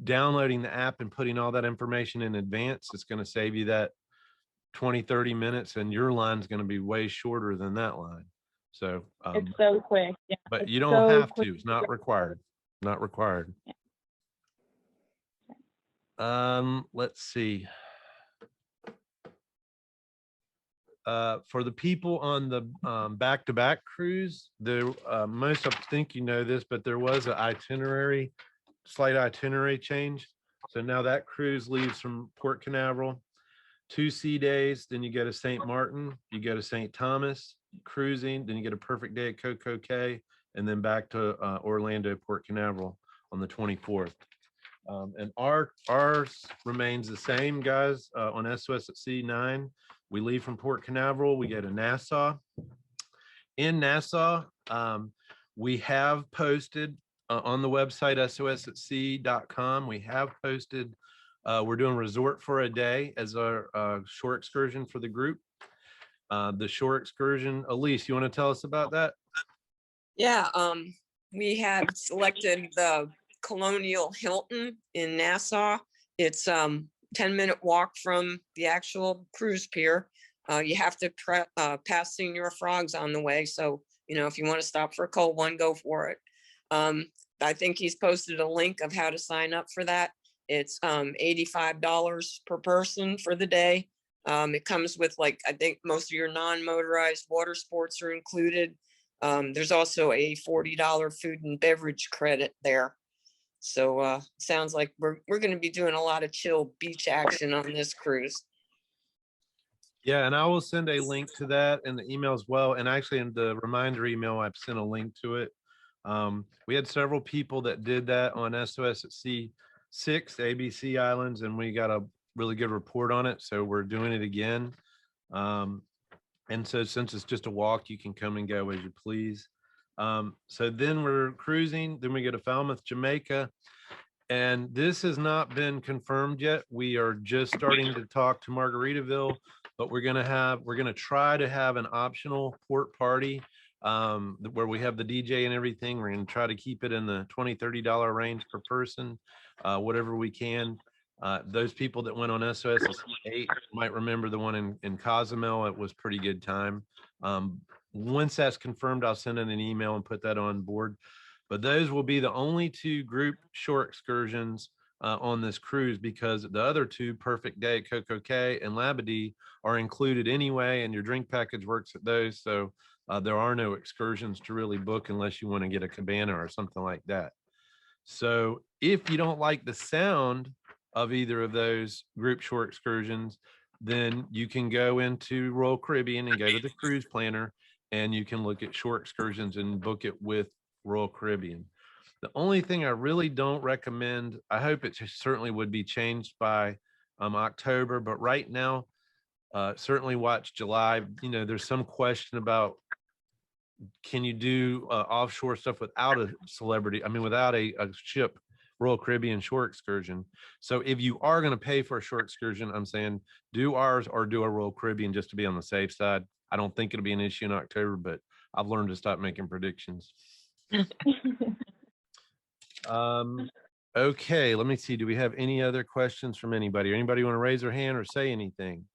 downloading the app and putting all that information in advance, it's going to save you that 20-30 minutes, and your line's going to be way shorter than that line. So It's so quick. Yeah. but It's you don't so have quick. to. It's not required. Not required. Let's see. For the people on the back-to-back cruise, the most, I think you know this, but there was an slight itinerary change. So now that cruise leaves from Port Canaveral, 2 sea days, then you go to St. Martin, you go to St. Thomas cruising, then you get a perfect day at Coco Cay, and then back to Orlando, Port Canaveral on the 24th. And ours remains the same, guys, on SOS at Sea 9. We leave from Port Canaveral, we go to Nassau. In Nassau, we have posted on the website sosatsea.com. We have posted, we're doing Resort for a Day as our shore excursion for the group. The shore excursion, Elise, you want to tell us about that? Yeah, we have selected the Colonial Hilton in Nassau. It's 10-minute walk from the actual cruise pier. You have to pass Senior Frogs on the way. So, you know, if you want to stop for a cold one, go for it. I think he's posted a link of how to sign up for that. It's $85 per person for the day. It comes with, like, I think most of your non-motorized water sports are included. There's also a $40 food and beverage credit there. So sounds like we're going to be doing a lot of chill beach action on this cruise. Yeah, and I will send a link to that in the email as well. And actually in the reminder email, I've sent a link to it. We had several people that did that on SOS at Sea 6, ABC Islands, and we got a really good report on it. So we're doing it again. And so since it's just a walk, you can come and go as you please. So then we're cruising, then we go to Falmouth, Jamaica. And this has not been confirmed yet. We are just starting to talk to Margaritaville, but we're going to try to have an optional port party where we have the DJ and everything. We're going to try to keep it in the $20-$30 range per person, whatever we can. Those people that went on SOS 8 might remember the one in Cozumel. It was pretty good time. Once that's confirmed, I'll send in an email and put that on board. But those will be the only 2 group shore excursions on this cruise, because the other 2, Perfect Day at Coco Cay and Labadee, are included anyway, and your drink package works at those. So there are no excursions to really book unless you want to get a cabana or something like that. So if you don't like the sound of either of those group shore excursions, then you can go into Royal Caribbean and go to the cruise planner, and you can look at shore excursions and book it with Royal Caribbean. The only thing I really don't recommend, I hope it certainly would be changed by October, but right now, certainly watch July. You know, there's some question about, can you do offshore stuff without a celebrity? I mean, without a ship, Royal Caribbean shore excursion. So if you are going to pay for a shore excursion, I'm saying do ours or do a Royal Caribbean just to be on the safe side. I don't think it'll be an issue in October, but I've learned to stop making predictions. Okay, let me see. Do we have any other questions from anybody? Or anybody want to raise their hand or say anything?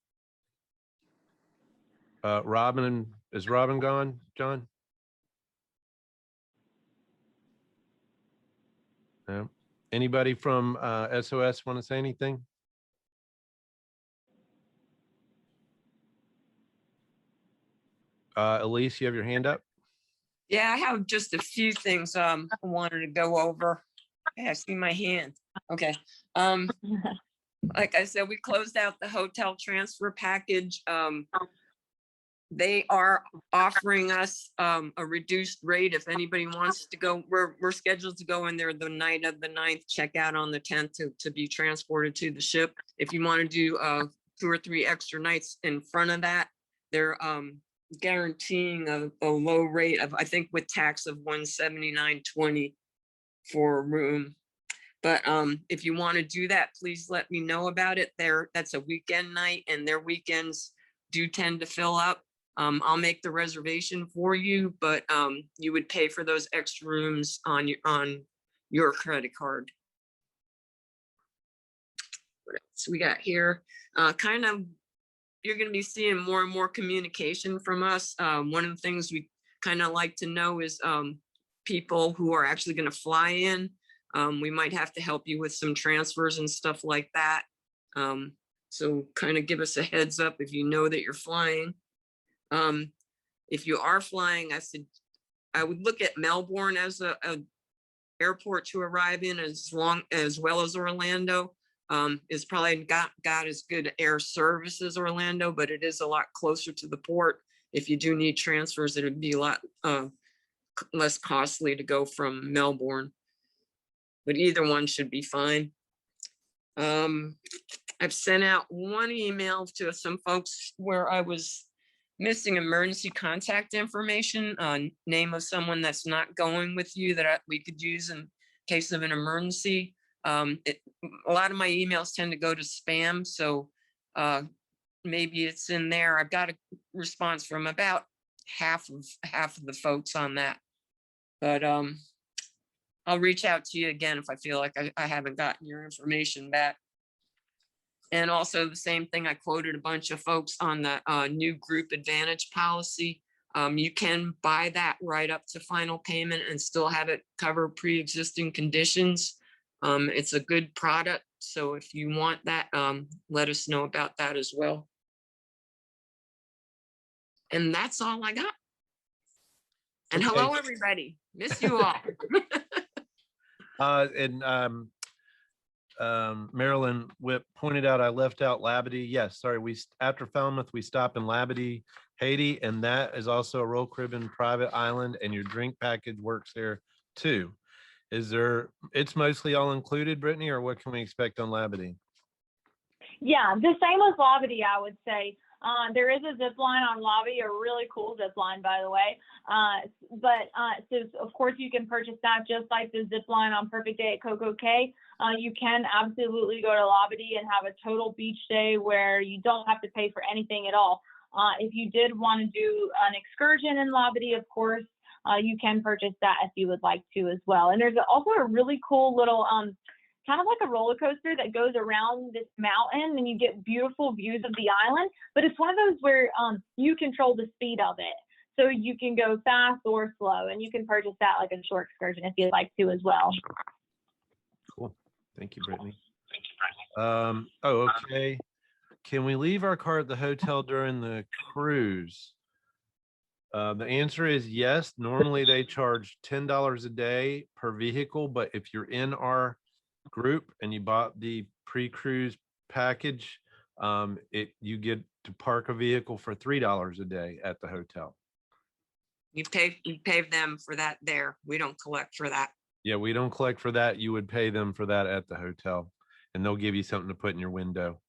Robin, is Robin gone, John? No. Anybody from SOS want to say anything? Elise, you have your hand up? Yeah, I have just a few things I wanted to go over. Yeah, I see my hand. Okay. Like I said, we closed out the hotel transfer package. They are offering us a reduced rate if anybody wants to go. We're scheduled to go in there the night of the 9th, check out on the 10th to be transported to the ship. If you want to do 2 or 3 extra nights in front of that, they're guaranteeing a low rate of, I think with tax, of $179.20 for a room. But if you want to do that, please let me know about it. That's a weekend night, and their weekends do tend to fill up. I'll make the reservation for you, but you would pay for those extra rooms on your credit card. What else we got here? You're going to be seeing more and more communication from us. One of the things we kind of like to know is people who are actually going to fly in. We might have to help you with some transfers and stuff like that. So kind of give us a heads up if you know that you're flying. If you are flying, I would look at Melbourne as a airport to arrive in, as well as Orlando. It's probably got as good air service as Orlando, but it is a lot closer to the port. If you do need transfers, it would be a lot less costly to go from Melbourne, but either one should be fine. I've sent out one email to some folks where I was missing emergency contact information, name of someone that's not going with you that we could use in case of an emergency. A lot of my emails tend to go to spam, so maybe it's in there. I've got a response from about half of the folks on that, but I'll reach out to you again if I feel like I haven't gotten your information back. And also the same thing, I quoted a bunch of folks on the new group advantage policy. You can buy that right up to final payment and still have it cover pre-existing conditions. It's a good product. So if you want that, let us know about that as well. And that's all I got. And Okay. hello, everybody. Miss you all. Marilyn Whip pointed out I left out Labadee. Yes, sorry. After Falmouth, we stop in Labadee, Haiti, and that is also a Royal Caribbean private island, and your drink package works there too. It's mostly all included, Brittany, or what can we expect on Labadee? Yeah, the same as Labadee, I would say. There is a zip line on Labadee, a really cool zip line, by the way. So of course you can purchase that just like the zip line on Perfect Day at Coco Cay. You can absolutely go to Labadee and have a total beach day where you don't have to pay for anything at all. If you did want to do an excursion in Labadee, of course, you can purchase that if you would like to as well. And there's also a really cool little kind of like a roller coaster that goes around this mountain, and you get beautiful views of the island. But it's one of those where you control the speed of it. So you can go fast or slow, and you can purchase that like a Shore Excursion if you'd like to as well. Cool. Thank you, Brittany. Okay. Can we leave our car at the hotel during the cruise? The answer is yes. Normally they charge $10 a day per vehicle, but if you're in our group and you bought the pre-cruise package, you get to park a vehicle for $3 a day at the hotel. You pay them for that there. We don't collect for that. Yeah, we don't collect for that. You would pay them for that at the hotel, and they'll give you something to put in your window.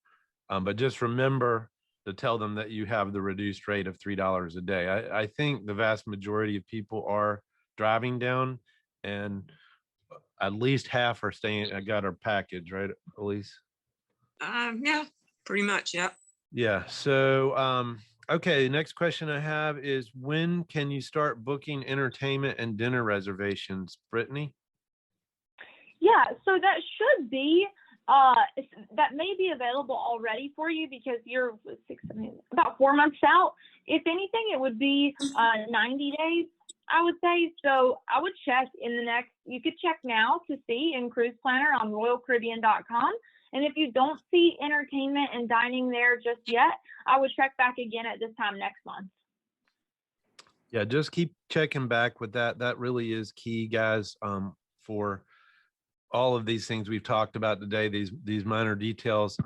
But just remember to tell them that you have the reduced rate of $3 a day. I think the vast majority of people are driving down, and at least half are staying. I got our package, right, Elise? Yeah, pretty much. Yep. Yeah. So, okay. The next question I have is, when can you start booking entertainment and dinner reservations, Brittany? Yeah, so that should be that may be available already for you because you're about 4 months out. If anything, it would be 90 days, I would say. So I would check you could check now to see in Cruise Planner on royalcaribbean.com. And if you don't see entertainment and dining there just yet, I would check back again at this time next month. Yeah, just keep checking back with that. That really is key, guys, for all of these things we've talked about today, these minor details.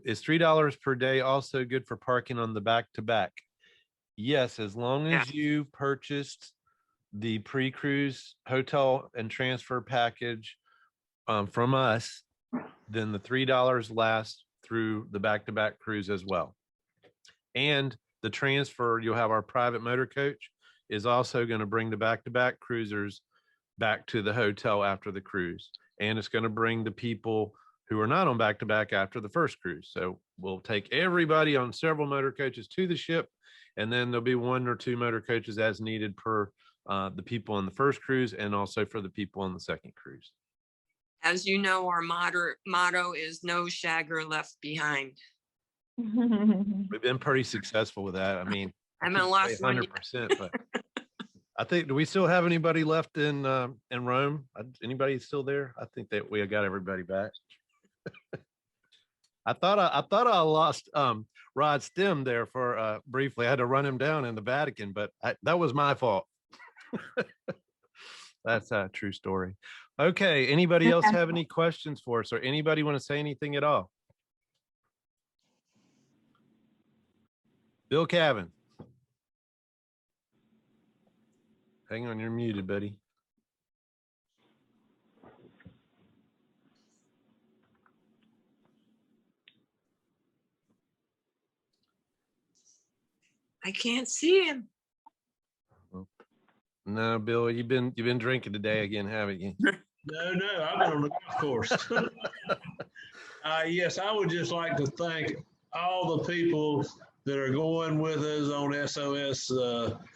Is $3 per day also good for parking on the back to back? Yes, as long Yeah. as you purchased the pre-cruise hotel and transfer package from us, then the $3 lasts through the back-to-back cruise as well. And the transfer, you'll have our private motor coach is also going to bring the back-to-back cruisers back to the hotel after the cruise. And it's going to bring the people who are not on back-to-back after the first cruise. So we'll take everybody on several motor coaches to the ship, and then there'll be 1 or 2 motor coaches as needed per the people on the first cruise and also for the people on the second cruise. As you know, our motto is no shagger left behind. We've been pretty successful with that. I mean, I haven't lost 100%, but I think, do we still have anybody left in Rome? Anybody still there? I think that we got everybody back. I thought I lost Rod Stem there for briefly. I had to run him down in the Vatican, but that was my fault. That's a true story. Okay. Anybody else have any questions for us, or anybody want to say anything at all? Bill Cavan. Hang on, you're muted, buddy. I can't see him. No, Bill, you've been drinking today again, haven't you? No, I've been on the golf course. Yes, I would just like to thank all the people that are going with us on SOS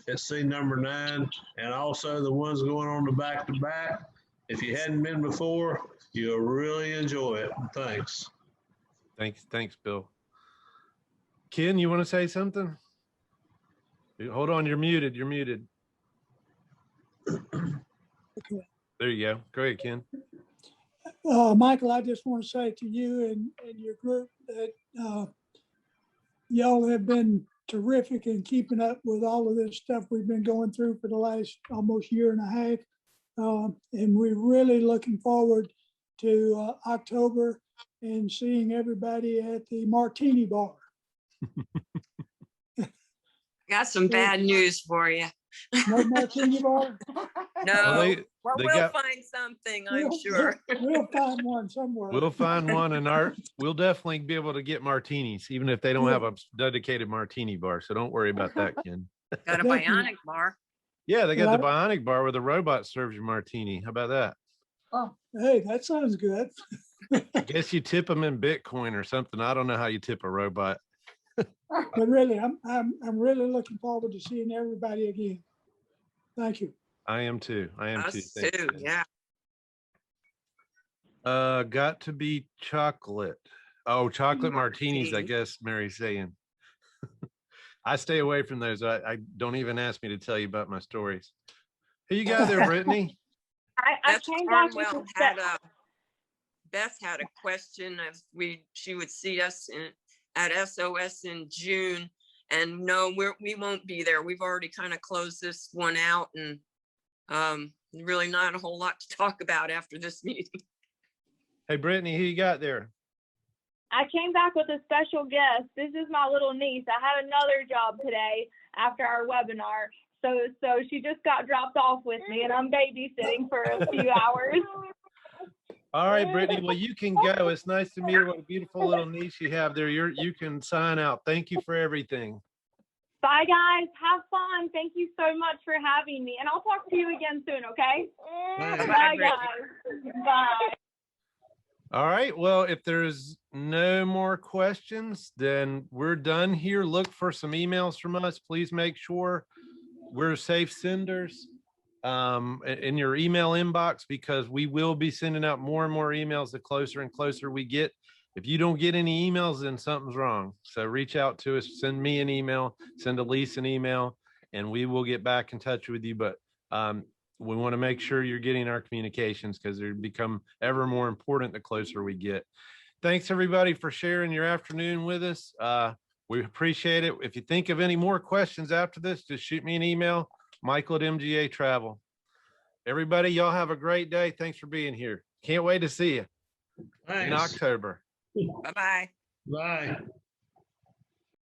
at sea number 9, and also the ones going on the back-to-back. If you hadn't been before, you'll really enjoy it. Thanks. Thanks, Bill. Ken, you want to say something? Hold on, you're muted. There you go. Go ahead, Ken. Michael, I just want to say to you and your group that y'all have been terrific in keeping up with all of this stuff we've been going through for the last almost year and a half. And we're really looking forward to October and seeing everybody at the Martini Bar. Got some bad news for you. No Martini Bar? No, we'll find something, I'm sure. We'll find one somewhere. We'll find one, and we'll definitely be able to get martinis, even if they don't have a dedicated martini bar. So don't worry about that, Ken. Got a bionic bar. Yeah, they got the bionic bar where the robot serves you martini. How about that? Oh, hey, that sounds good. I guess you tip them in Bitcoin or something. I don't know how you tip a robot. But really, I'm really looking forward to seeing everybody again. Thank you. I am too. Us too. Yeah. Got to be chocolate. Oh, chocolate martinis, I guess Mary's saying. I stay away from those. I don't even ask me to tell you about my stories. Hey, you got there, Brittany? I came back with Beth had a question if she would see us at SOS in June, and no, we won't be there. We've already kind of closed this one out, and really not a whole lot to talk about after this meeting. Hey, Brittany, who you got there? I came back with a special guest. This is my little niece. I had another job today after our webinar. So she just got dropped off with me, and I'm babysitting for a few hours. All right, Brittany. Well, you can go. It's nice to meet her. What a beautiful little niece you have there. You can sign out. Thank you for everything. Bye, guys. Have fun. Thank you so much for having me. And I'll talk to you again soon, okay? Bye, guys. Bye. All right. Well, if there's no more questions, then we're done here. Look for some emails from us. Please make sure we're safe senders in your email inbox, because we will be sending out more and more emails the closer and closer we get. If you don't get any emails, then something's wrong. So reach out to us, send me an email, send Elise an email, and we will get back in touch with you. But we want to make sure you're getting our communications, because they become ever more important the closer we get. Thanks everybody for sharing your afternoon with us. We appreciate it. If you think of any more questions after this, just shoot me an email, Michael at MGA Travel. Everybody, y'all have a great day. Thanks for being here. Can't wait to see you in Thanks. October. Bye-bye. Bye.